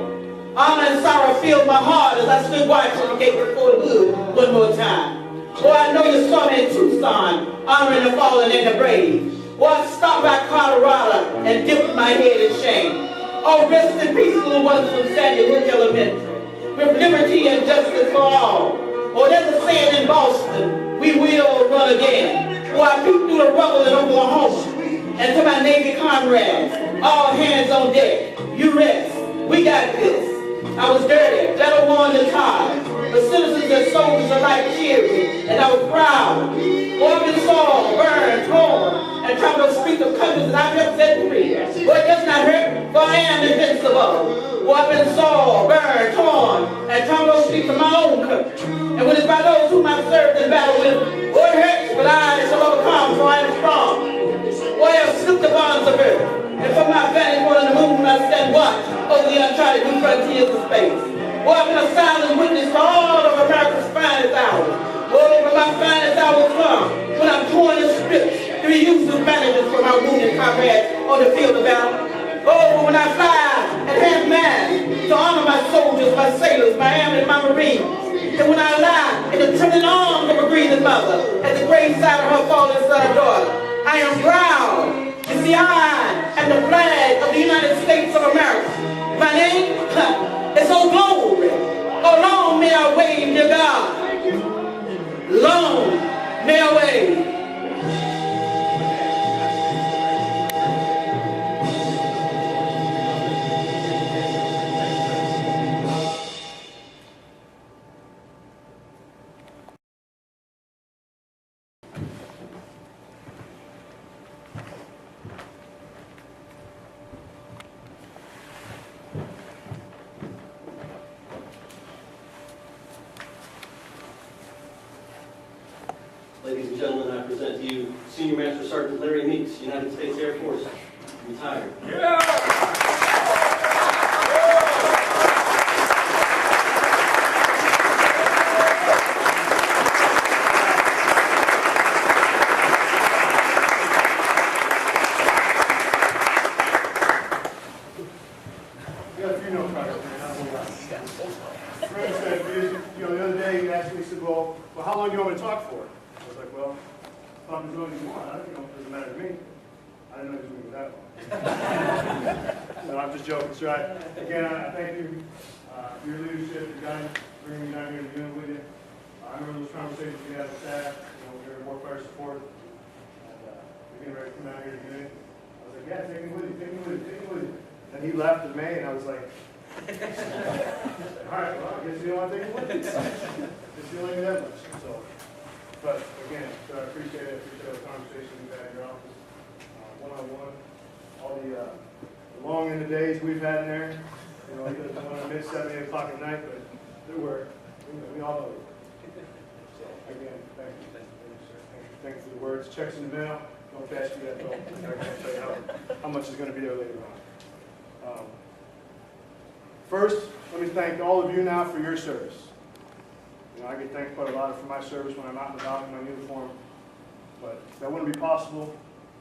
Speaker 3: Honor and sorrow filled my heart as I stood watching the gate before the hood one more time. Oh, I know you saw me in Tucson, honoring the fallen and the brave. Well, I stopped by Colorado and dipped my head in shame. Oh, rest in peace, little ones from Sandy Hook Elementary, with liberty and justice for all. Or there's a saying in Boston, we will run again. Or I peeked through the rubble in Oklahoma, and to my Navy comrades, all hands on deck, you rest, we got this. I was dirty, battle worn and tired, but citizens and soldiers alike cheered me, and I was proud. For I've been soiled, burned, torn, and trampled the streets of countries that I've never set free. But it does not hurt, for I am invincible. For I've been soiled, burned, torn, and trampled the streets of my own country. And when it's by those whom I've served in battle with, it hurts, but I shall overcome, for I am strong. For I have scooped the bonds of earth, and from my vantage point on the moon I stand watch over the uncharted new frontiers of space. For I've been a silent witness to all of America's finest hours. Oh, from my finest hours come, when I'm torn in strips to be used as bandages for my wounded comrades on the field of battle. Oh, when I fly and have mass to honor my soldiers, my sailors, my airmen, and my marines. And when I lie in the trembling arms of a grieving mother at the graveside of her fallen son or daughter, I am proud. It's the eye and the flag of the United States of America. My name is Old Glory. Oh, long may I wave, dear God. Long may I wave.
Speaker 1: Ladies and gentlemen, I present to you Senior Master Sergeant Larry Meeks, United States Air Force, retired.
Speaker 5: We got a few notes right here. Friend said, the other day he asked me, he said, well, how long do you want me to talk for? I was like, well, talk as long as you want. It doesn't matter to me. I didn't know he was going to go that long. No, I'm just joking, sir. Again, I thank you for your leadership, your guidance, bringing me down here to be with you. I remember those conversations we had with staff, during warfare support, and we're getting ready to come down here to get in. I was like, yeah, take me with you, take me with you, take me with you. And he left in May, and I was like, all right, well, I guess you don't want to take me with you. Just you like me that much. So, but again, I appreciate it. I appreciate the conversation we've had in your office, one-on-one. All the long end of days we've had in there. He doesn't want to admit 7, 8 o'clock at night, but there were. We all know it. So again, thank you. Thank you, sir. Thank you for the words. Checks in the mail. Don't cash me that bill. I can't tell you how much is going to be there later on. First, let me thank all of you now for your service. I get thanked quite a lot for my service when I'm out and about in my uniform, but that wouldn't be possible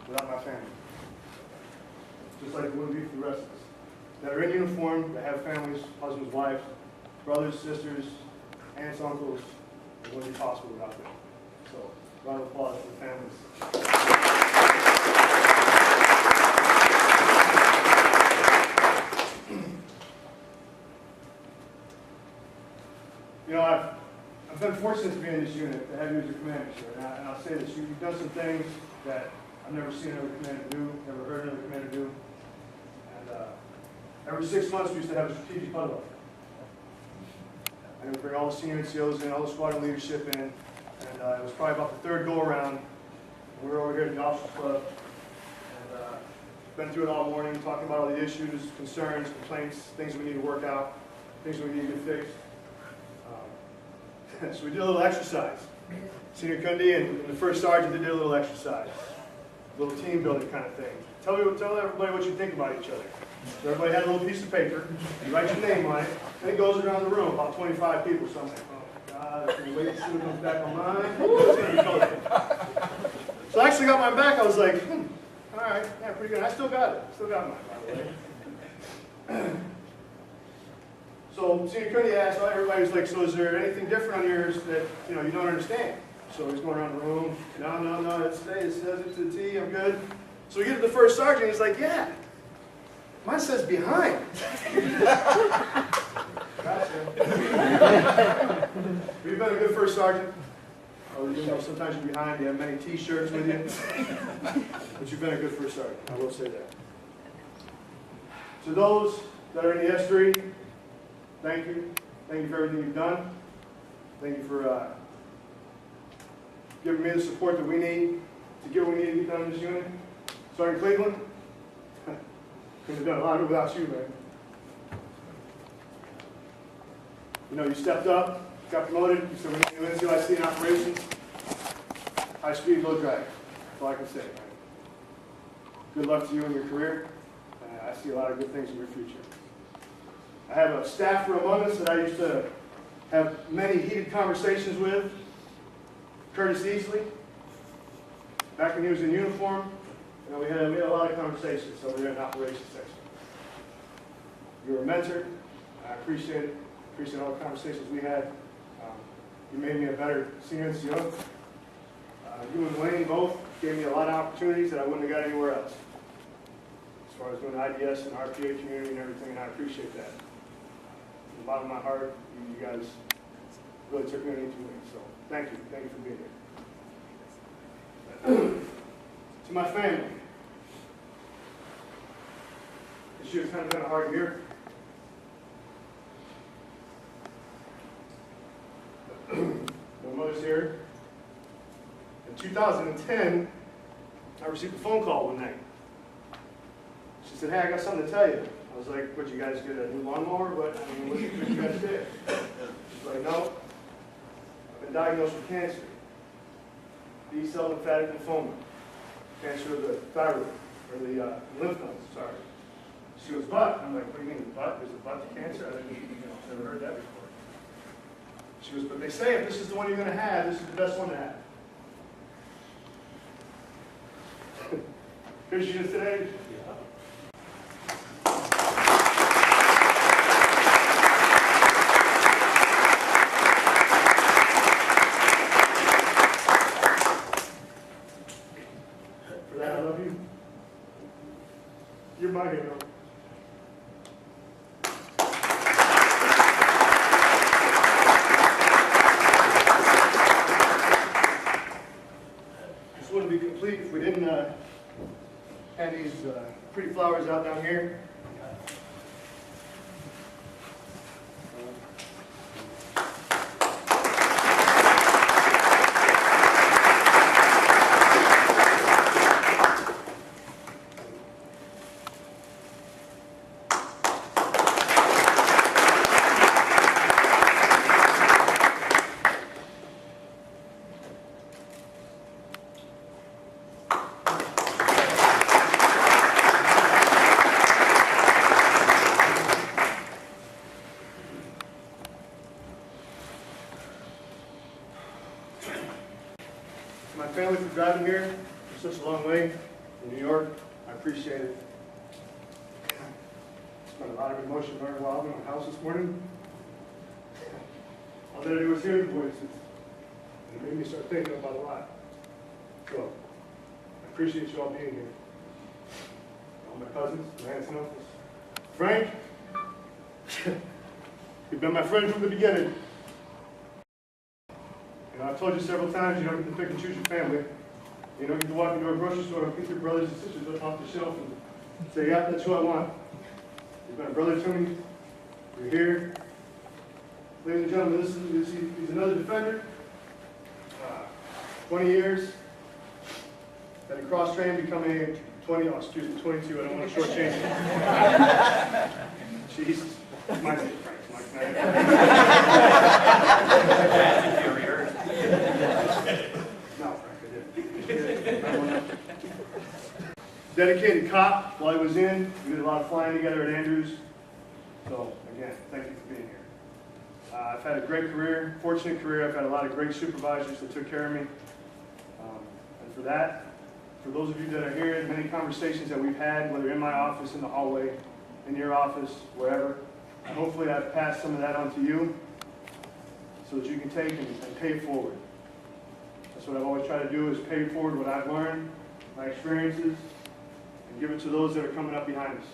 Speaker 5: without my family. Just like it wouldn't be for the rest of us that are in uniform, that have families, husbands, wives, brothers, sisters, aunts, uncles. It wouldn't be possible without them. So, round of applause for the families. I've been fortunate to be in this unit, to have you as your commander, sir. And I'll say this, you've done some things that I've never seen another commander do, never heard another commander do. And every 6 months we used to have a strategic huddle. And we bring all the senior NCOs in, all the squadron leadership in. And it was probably about the third go-around. We were over here at the officers club. And been through it all morning, talking about all the issues, concerns, complaints, things we need to work out, things we need to get fixed. So we did a little exercise. Senior Kundi and the first sergeant did a little exercise. A little team building kind of thing. Tell everybody what you think about each other. So everybody had a little piece of paper. You write your name on it, and it goes around the room, about 25 people. So I'm like, oh God, can we wait to see what comes back on mine? It's gonna be colorful. So I actually got mine back. I was like, all right, yeah, pretty good. I still got it. Still got mine, by the way. So Senior Kundi asked, everybody was like, so is there anything different on yours that you don't understand? So he's going around the room. No, it says it to the T. I'm good. So we get to the first sergeant. He's like, yeah, mine says behind. Gotcha. You've been a good first sergeant. Sometimes you're behind. You have many T-shirts with you, but you've been a good first sergeant. I will say that. To those that are in the S3, thank you. Thank you for everything you've done. Thank you for giving me the support that we need to get what we need to get done in this unit. Sergeant Cleveland, couldn't have done a lot of it without you, man. You know, you stepped up, got promoted, you said we need new NCIC in operations. High speed, low drag. That's all I can say, man. Good luck to you in your career. I see a lot of good things in your future. I have a staffer among us that I used to have many heated conversations with. Curtis Easley, back when he was in uniform, we had a lot of conversations over there in the operations section. You were a mentor. I appreciate it. Appreciate all the conversations we had. You made me a better senior NCO. You and Wayne both gave me a lot of opportunities that I wouldn't have got anywhere else. As far as doing IDS and RPA community and everything, and I appreciate that. From the bottom of my heart, you guys really took me underneath your wings. So thank you. Thank you for being here. To my family. This year's kind of been a hard year. My mother's here. In 2010, I received a phone call one night. She said, hey, I got something to tell you. I was like, what, you guys get a new lawnmower? What did you guys do? She's like, no. I've been diagnosed with cancer. B-cell lymphatic lymphoma. Cancer of the thyroid, or the lymph nodes, sorry. She goes, butt. I'm like, what do you mean, butt? There's a butt to cancer? I didn't, never heard that before. She goes, but they say if this is the one you're going to have, this is the best one to have. Here she is today. For that, I love you. You're my hero. This wouldn't be complete if we didn't have these pretty flowers out down here. My family for driving here for such a long way from New York. I appreciate it. Spent a lot of emotion learning while in my house this morning. All that I do was hear the voices. And it made me start thinking about a lot. So, I appreciate you all being here. All my cousins, my aunts and uncles. Frank, you've been my friend from the beginning. You know, I've told you several times, you don't get to pick and choose your family. You don't get to walk into a grocery store and pick your brothers and sisters up off the shelf and say, yeah, that's who I want. You've been a brother to me. You're here. Ladies and gentlemen, he's another defender. 20 years. Had a cross-train, become a 22. I don't want to shortchange it. Jesus. My name is Frank. No, Frank, I didn't. Dedicated cop while I was in. We did a lot of flying together at Andrews. So, again, thank you for being here. I've had a great career, fortunate career. I've had a lot of great supervisors that took care of me. And for that, for those of you that are here, many conversations that we've had, whether in my office, in the hallway, in your office, wherever, and hopefully I've passed some of that on to you so that you can take and pay forward. That's what I've always tried to do, is pay forward what I've learned, my experiences, and give it to those that are coming up behind us.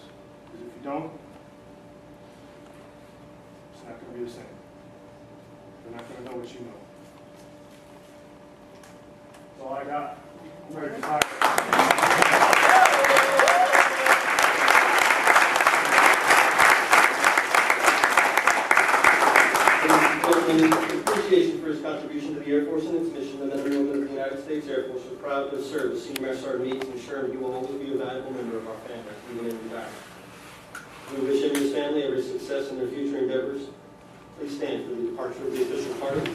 Speaker 5: Because if you don't, it's not going to be the same. They're not going to know what you know. That's all I got. I'm ready to talk.
Speaker 1: In appreciation for his contribution to the Air Force and its mission, the men and women of the United States Air Force are proud to have served as Senior Master Sergeant Meeks, and sure he will always be a valuable member of our family, even in retirement. We wish him and his family every success in their future endeavors. Please stand for the departure of the official party.